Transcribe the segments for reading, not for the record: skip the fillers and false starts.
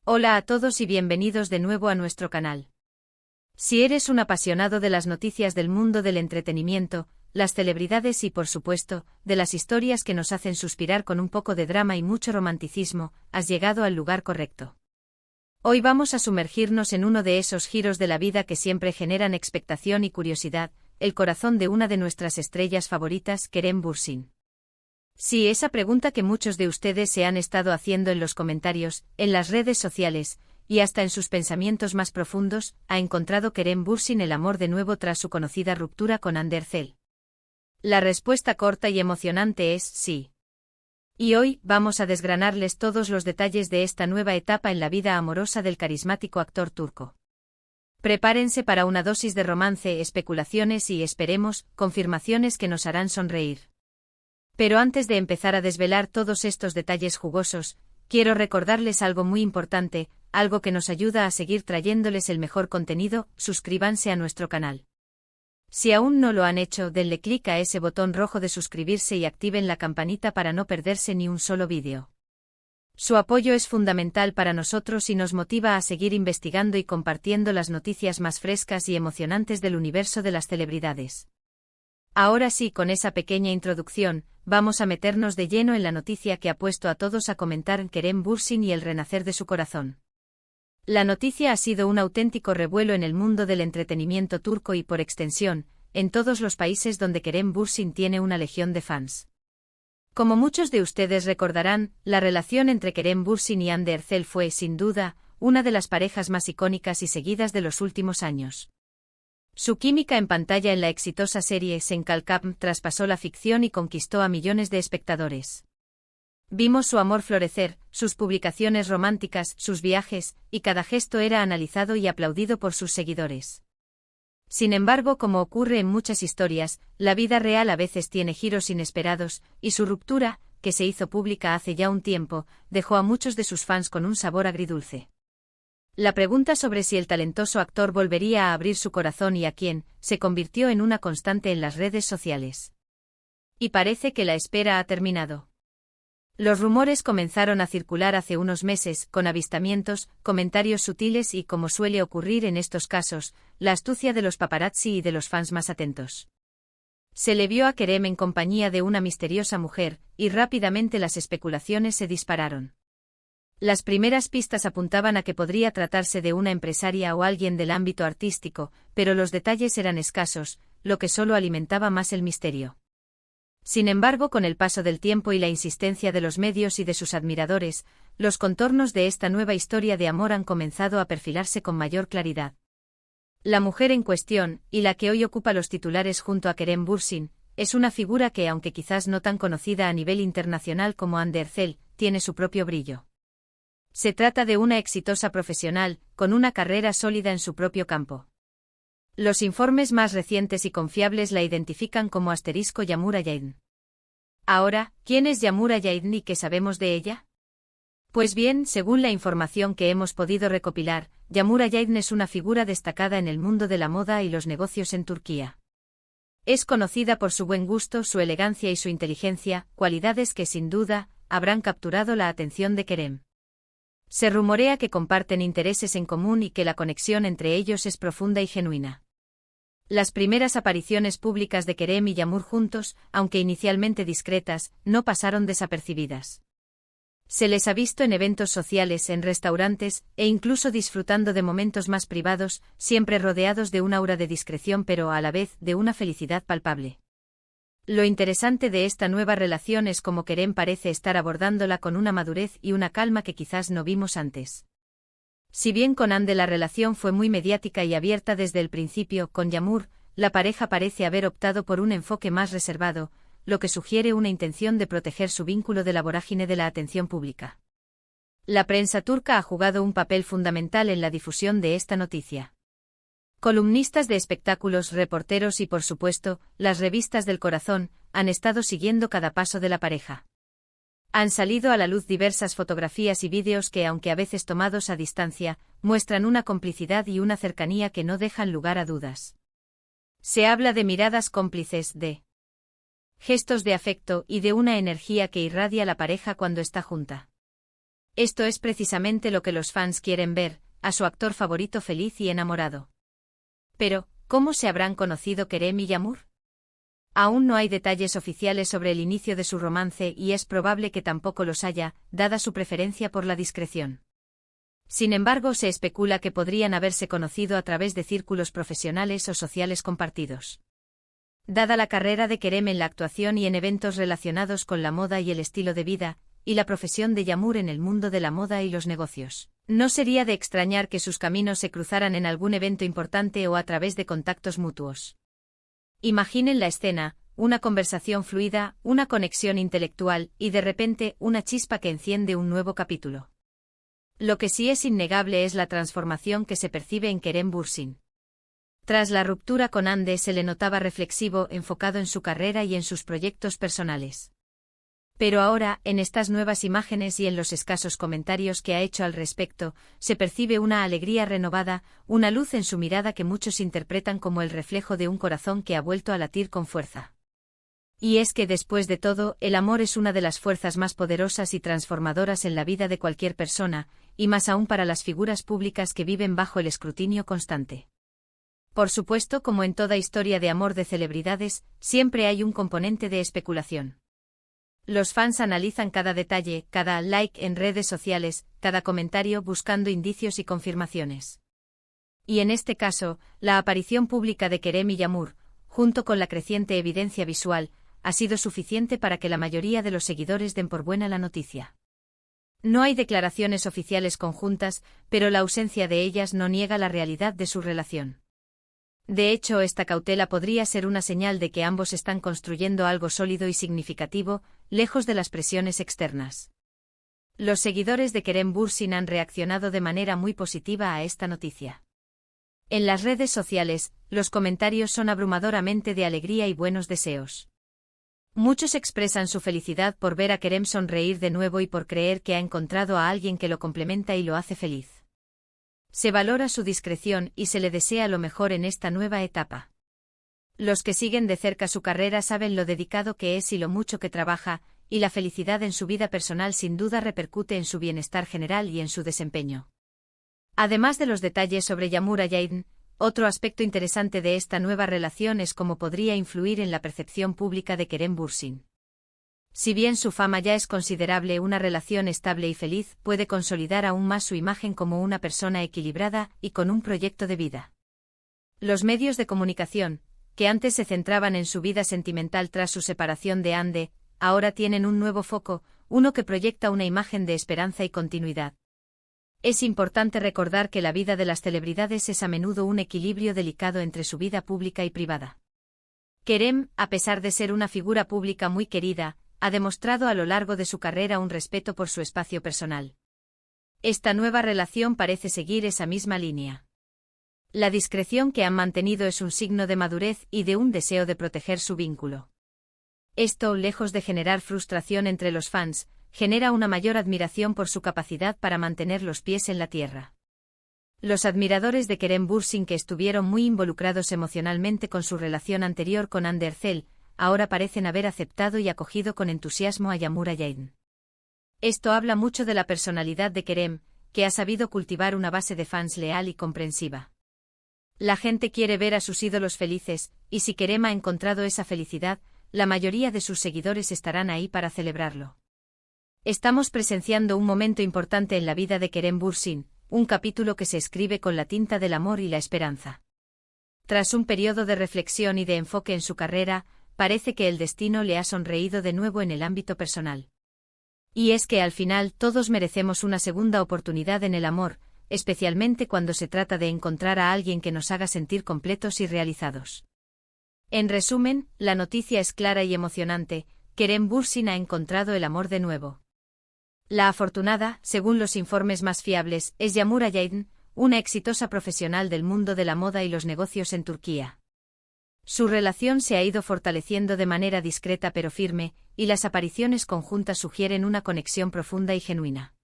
Hola a todos y bienvenidos de nuevo a nuestro canal. Si eres un apasionado de las noticias del mundo del entretenimiento, las celebridades y por supuesto, de las historias que nos hacen suspirar con un poco de drama y mucho romanticismo, has llegado al lugar correcto. Hoy vamos a sumergirnos en uno de esos giros de la vida que siempre generan expectación y curiosidad, el corazón de una de nuestras estrellas favoritas, Kerem Bürsin. Sí, esa pregunta que muchos de ustedes se han estado haciendo en los comentarios, en las redes sociales, y hasta en sus pensamientos más profundos, ¿ha encontrado Kerem Bürsin el amor de nuevo tras su conocida ruptura con Hande Erçel? La respuesta corta y emocionante es sí. Y hoy vamos a desgranarles todos los detalles de esta nueva etapa en la vida amorosa del carismático actor turco. Prepárense para una dosis de romance, especulaciones y, esperemos, confirmaciones que nos harán sonreír. Pero antes de empezar a desvelar todos estos detalles jugosos, quiero recordarles algo muy importante, algo que nos ayuda a seguir trayéndoles el mejor contenido: suscríbanse a nuestro canal. Si aún no lo han hecho, denle clic a ese botón rojo de suscribirse y activen la campanita para no perderse ni un solo vídeo. Su apoyo es fundamental para nosotros y nos motiva a seguir investigando y compartiendo las noticias más frescas y emocionantes del universo de las celebridades. Ahora sí, con esa pequeña introducción, vamos a meternos de lleno en la noticia que ha puesto a todos a comentar: Kerem Bürsin y el renacer de su corazón. La noticia ha sido un auténtico revuelo en el mundo del entretenimiento turco y, por extensión, en todos los países donde Kerem Bürsin tiene una legión de fans. Como muchos de ustedes recordarán, la relación entre Kerem Bürsin y Hande Erçel fue, sin duda, una de las parejas más icónicas y seguidas de los últimos años. Su química en pantalla en la exitosa serie Sen Kalkam traspasó la ficción y conquistó a millones de espectadores. Vimos su amor florecer, sus publicaciones románticas, sus viajes, y cada gesto era analizado y aplaudido por sus seguidores. Sin embargo, como ocurre en muchas historias, la vida real a veces tiene giros inesperados, y su ruptura, que se hizo pública hace ya un tiempo, dejó a muchos de sus fans con un sabor agridulce. La pregunta sobre si el talentoso actor volvería a abrir su corazón y a quién, se convirtió en una constante en las redes sociales. Y parece que la espera ha terminado. Los rumores comenzaron a circular hace unos meses, con avistamientos, comentarios sutiles y, como suele ocurrir en estos casos, la astucia de los paparazzi y de los fans más atentos. Se le vio a Kerem en compañía de una misteriosa mujer, y rápidamente las especulaciones se dispararon. Las primeras pistas apuntaban a que podría tratarse de una empresaria o alguien del ámbito artístico, pero los detalles eran escasos, lo que solo alimentaba más el misterio. Sin embargo, con el paso del tiempo y la insistencia de los medios y de sus admiradores, los contornos de esta nueva historia de amor han comenzado a perfilarse con mayor claridad. La mujer en cuestión, y la que hoy ocupa los titulares junto a Kerem Bürsin, es una figura que, aunque quizás no tan conocida a nivel internacional como Hande Erçel, tiene su propio brillo. Se trata de una exitosa profesional, con una carrera sólida en su propio campo. Los informes más recientes y confiables la identifican como *Yağmur Ayaydın. Ahora, ¿quién es Yağmur Ayaydın y qué sabemos de ella? Pues bien, según la información que hemos podido recopilar, Yağmur Ayaydın es una figura destacada en el mundo de la moda y los negocios en Turquía. Es conocida por su buen gusto, su elegancia y su inteligencia, cualidades que sin duda habrán capturado la atención de Kerem. Se rumorea que comparten intereses en común y que la conexión entre ellos es profunda y genuina. Las primeras apariciones públicas de Kerem y Yağmur juntos, aunque inicialmente discretas, no pasaron desapercibidas. Se les ha visto en eventos sociales, en restaurantes, e incluso disfrutando de momentos más privados, siempre rodeados de un aura de discreción pero a la vez de una felicidad palpable. Lo interesante de esta nueva relación es cómo Kerem parece estar abordándola con una madurez y una calma que quizás no vimos antes. Si bien con Hande la relación fue muy mediática y abierta desde el principio, con Yağmur, la pareja parece haber optado por un enfoque más reservado, lo que sugiere una intención de proteger su vínculo de la vorágine de la atención pública. La prensa turca ha jugado un papel fundamental en la difusión de esta noticia. Columnistas de espectáculos, reporteros y, por supuesto, las revistas del corazón, han estado siguiendo cada paso de la pareja. Han salido a la luz diversas fotografías y vídeos que, aunque a veces tomados a distancia, muestran una complicidad y una cercanía que no dejan lugar a dudas. Se habla de miradas cómplices, de gestos de afecto y de una energía que irradia la pareja cuando está junta. Esto es precisamente lo que los fans quieren ver, a su actor favorito feliz y enamorado. Pero, ¿cómo se habrán conocido Kerem y Yağmur? Aún no hay detalles oficiales sobre el inicio de su romance y es probable que tampoco los haya, dada su preferencia por la discreción. Sin embargo, se especula que podrían haberse conocido a través de círculos profesionales o sociales compartidos. Dada la carrera de Kerem en la actuación y en eventos relacionados con la moda y el estilo de vida, y la profesión de Yağmur en el mundo de la moda y los negocios, no sería de extrañar que sus caminos se cruzaran en algún evento importante o a través de contactos mutuos. Imaginen la escena, una conversación fluida, una conexión intelectual y de repente una chispa que enciende un nuevo capítulo. Lo que sí es innegable es la transformación que se percibe en Kerem Bürsin. Tras la ruptura con Hande se le notaba reflexivo, enfocado en su carrera y en sus proyectos personales. Pero ahora, en estas nuevas imágenes y en los escasos comentarios que ha hecho al respecto, se percibe una alegría renovada, una luz en su mirada que muchos interpretan como el reflejo de un corazón que ha vuelto a latir con fuerza. Y es que después de todo, el amor es una de las fuerzas más poderosas y transformadoras en la vida de cualquier persona, y más aún para las figuras públicas que viven bajo el escrutinio constante. Por supuesto, como en toda historia de amor de celebridades, siempre hay un componente de especulación. Los fans analizan cada detalle, cada like en redes sociales, cada comentario buscando indicios y confirmaciones. Y en este caso, la aparición pública de Kerem y Yağmur, junto con la creciente evidencia visual, ha sido suficiente para que la mayoría de los seguidores den por buena la noticia. No hay declaraciones oficiales conjuntas, pero la ausencia de ellas no niega la realidad de su relación. De hecho, esta cautela podría ser una señal de que ambos están construyendo algo sólido y significativo, lejos de las presiones externas. Los seguidores de Kerem Bürsin han reaccionado de manera muy positiva a esta noticia. En las redes sociales, los comentarios son abrumadoramente de alegría y buenos deseos. Muchos expresan su felicidad por ver a Kerem sonreír de nuevo y por creer que ha encontrado a alguien que lo complementa y lo hace feliz. Se valora su discreción y se le desea lo mejor en esta nueva etapa. Los que siguen de cerca su carrera saben lo dedicado que es y lo mucho que trabaja, y la felicidad en su vida personal sin duda repercute en su bienestar general y en su desempeño. Además de los detalles sobre Yağmur Ayaydın, otro aspecto interesante de esta nueva relación es cómo podría influir en la percepción pública de Kerem Bürsin. Si bien su fama ya es considerable, una relación estable y feliz puede consolidar aún más su imagen como una persona equilibrada y con un proyecto de vida. Los medios de comunicación, que antes se centraban en su vida sentimental tras su separación de Hande, ahora tienen un nuevo foco, uno que proyecta una imagen de esperanza y continuidad. Es importante recordar que la vida de las celebridades es a menudo un equilibrio delicado entre su vida pública y privada. Kerem, a pesar de ser una figura pública muy querida, ha demostrado a lo largo de su carrera un respeto por su espacio personal. Esta nueva relación parece seguir esa misma línea. La discreción que han mantenido es un signo de madurez y de un deseo de proteger su vínculo. Esto, lejos de generar frustración entre los fans, genera una mayor admiración por su capacidad para mantener los pies en la tierra. Los admiradores de Kerem Bürsin, que estuvieron muy involucrados emocionalmente con su relación anterior con Hande Erçel, ahora parecen haber aceptado y acogido con entusiasmo a Yağmur Ayaydın. Esto habla mucho de la personalidad de Kerem, que ha sabido cultivar una base de fans leal y comprensiva. La gente quiere ver a sus ídolos felices, y si Kerem ha encontrado esa felicidad, la mayoría de sus seguidores estarán ahí para celebrarlo. Estamos presenciando un momento importante en la vida de Kerem Bürsin, un capítulo que se escribe con la tinta del amor y la esperanza. Tras un periodo de reflexión y de enfoque en su carrera, parece que el destino le ha sonreído de nuevo en el ámbito personal. Y es que al final todos merecemos una segunda oportunidad en el amor, especialmente cuando se trata de encontrar a alguien que nos haga sentir completos y realizados. En resumen, la noticia es clara y emocionante: Kerem Bürsin ha encontrado el amor de nuevo. La afortunada, según los informes más fiables, es Yağmur Ayaydın, una exitosa profesional del mundo de la moda y los negocios en Turquía. Su relación se ha ido fortaleciendo de manera discreta pero firme, y las apariciones conjuntas sugieren una conexión profunda y genuina.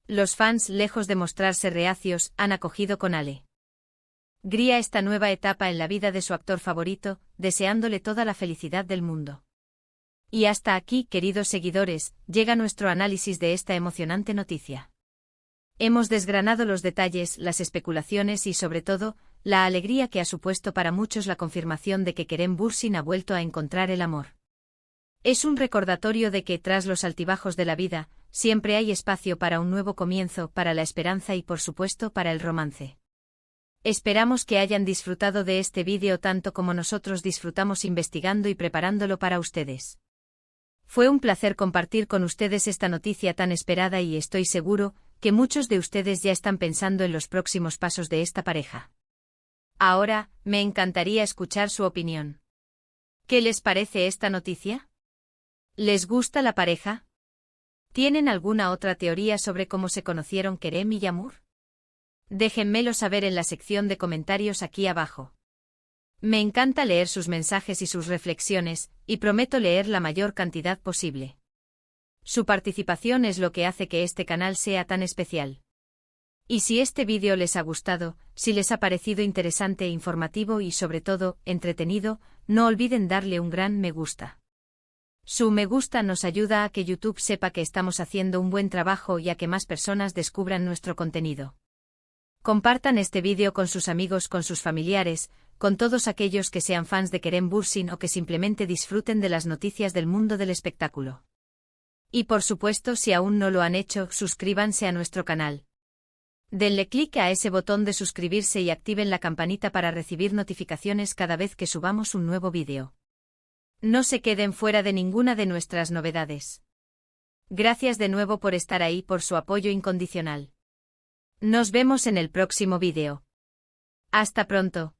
Los fans, lejos de mostrarse reacios, han acogido con alegría esta nueva etapa en la vida de su actor favorito, deseándole toda la felicidad del mundo. Y hasta aquí, queridos seguidores, llega nuestro análisis de esta emocionante noticia. Hemos desgranado los detalles, las especulaciones y, sobre todo, la alegría que ha supuesto para muchos la confirmación de que Kerem Bürsin ha vuelto a encontrar el amor. Es un recordatorio de que, tras los altibajos de la vida, siempre hay espacio para un nuevo comienzo, para la esperanza y, por supuesto, para el romance. Esperamos que hayan disfrutado de este vídeo tanto como nosotros disfrutamos investigando y preparándolo para ustedes. Fue un placer compartir con ustedes esta noticia tan esperada y estoy seguro que muchos de ustedes ya están pensando en los próximos pasos de esta pareja. Ahora, me encantaría escuchar su opinión. ¿Qué les parece esta noticia? ¿Les gusta la pareja? ¿Tienen alguna otra teoría sobre cómo se conocieron Kerem y Yağmur? Déjenmelo saber en la sección de comentarios aquí abajo. Me encanta leer sus mensajes y sus reflexiones, y prometo leer la mayor cantidad posible. Su participación es lo que hace que este canal sea tan especial. Y si este vídeo les ha gustado, si les ha parecido interesante e informativo y sobre todo, entretenido, no olviden darle un gran me gusta. Su me gusta nos ayuda a que YouTube sepa que estamos haciendo un buen trabajo y a que más personas descubran nuestro contenido. Compartan este vídeo con sus amigos, con sus familiares, con todos aquellos que sean fans de Kerem Bürsin o que simplemente disfruten de las noticias del mundo del espectáculo. Y por supuesto, si aún no lo han hecho, suscríbanse a nuestro canal. Denle clic a ese botón de suscribirse y activen la campanita para recibir notificaciones cada vez que subamos un nuevo vídeo. No se queden fuera de ninguna de nuestras novedades. Gracias de nuevo por estar ahí, por su apoyo incondicional. Nos vemos en el próximo vídeo. Hasta pronto.